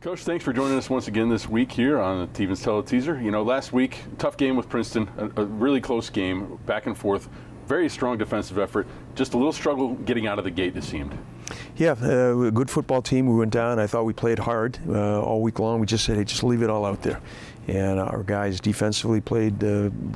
Coach, thanks for joining us once again this week here on the Teevens Teleteaser. You know, last week, tough game with Princeton, a really close game, back and forth, very strong defensive effort, just a little struggle getting out of the gate, it seemed. Yeah, a good football team. We went down. I thought we played hard all week long. We just said, hey, just leave it all out there. And our guys defensively played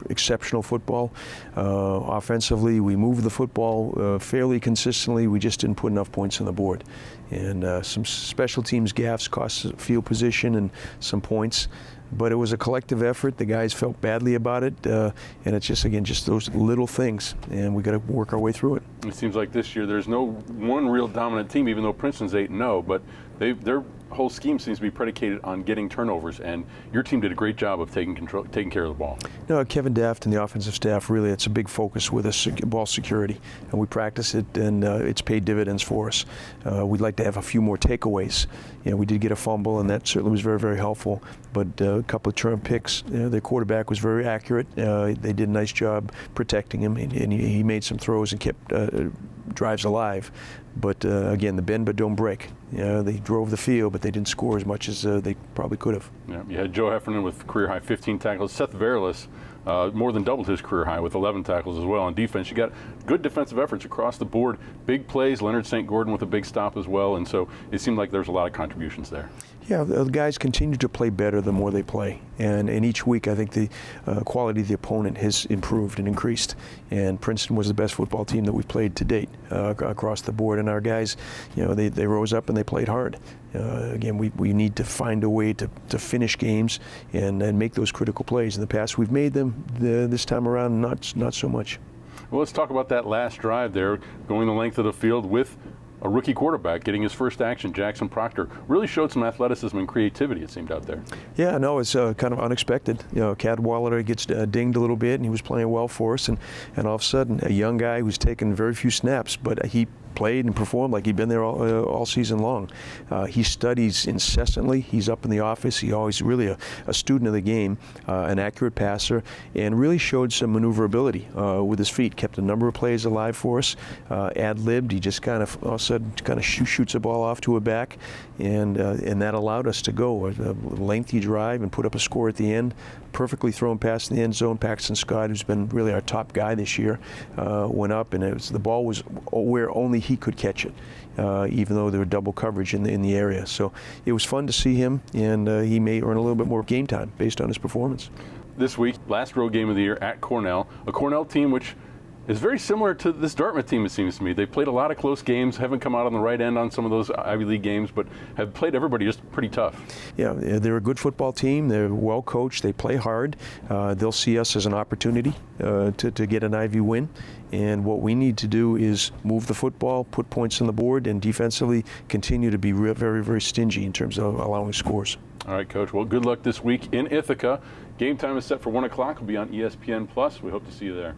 exceptional football. Offensively, we moved the football fairly consistently. We just didn't put enough points on the board. And some special teams gaffes cost field position and some points. But it was a collective effort. The guys felt badly about it, and it's just, again, just those little things, and we got to work our way through it. It seems like this year there's no one real dominant team, even though Princeton's 8-0, but their whole scheme seems to be predicated on getting turnovers, and your team did a great job of taking care of the ball. No, Kevin Daft and the offensive staff, really, it's a big focus with us, ball security, and we practice it, and it's paid dividends for us. We'd like to have a few more takeaways. You know, we did get a fumble, and that certainly was very, very helpful, but a couple of turn picks. Their quarterback was very accurate. They did a nice job protecting him, and he made some throws and kept drives alive. But again, the bend but don't break. You know, they drove the field, but they didn't score as much as they probably could have. Yeah, you had Joe Heffernan with career high 15 tackles. Seth Verilis more than doubled his career high with 11 tackles as well. On defense, you got good defensive efforts across the board. Big plays. Leonard St. Gordon with a big stop as well, and so it seemed like there was a lot of contributions there. Yeah, the guys continue to play better the more they play, and each week I think the quality of the opponent has improved and increased. And Princeton was the best football team that we've played to date across the board. And our guys, you know, they rose up and they played hard. Again, we need to find a way to finish games and make those critical plays. In the past, we've made them. This time around, not so much. Well, let's talk about that last drive there, going the length of the field with a rookie quarterback getting his first action. Jackson Proctor really showed some athleticism and creativity, it seemed, out there. Yeah, no, it's kind of unexpected. You know, Cadwallader gets dinged a little bit, and he was playing well for us, and all of a sudden, a young guy who's taken very few snaps, but he played and performed like he'd been there all season long. He studies incessantly. He's up in the office. He always really a student of the game, an accurate passer, and really showed some maneuverability with his feet. Kept a number of plays alive for us. Ad-libbed. He just kind of all of a sudden kind of shoots a ball off to a back, and that allowed us to go a lengthy drive and put up a score at the end. Perfectly thrown pass in the end zone. Paxton Scott, who's been really our top guy this year, went up, and the ball was where only he could catch it, even though there were double coverage in the area. So it was fun to see him, and he may earn a little bit more game time based on his performance. This week, last road game of the year at Cornell, a Cornell team which is very similar to this Dartmouth team, it seems to me. They've played a lot of close games, haven't come out on the right end on some of those Ivy League games, but have played everybody just pretty tough. Yeah, they're a good football team. They're well coached. They play hard. They'll see us as an opportunity to get an Ivy win. And what we need to do is move the football, put points on the board, and defensively continue to be very, very stingy in terms of allowing scores. All right, Coach. Well, good luck this week in Ithaca. Game time is set for 1 o'clock. It'll be on ESPN+. We hope to see you there.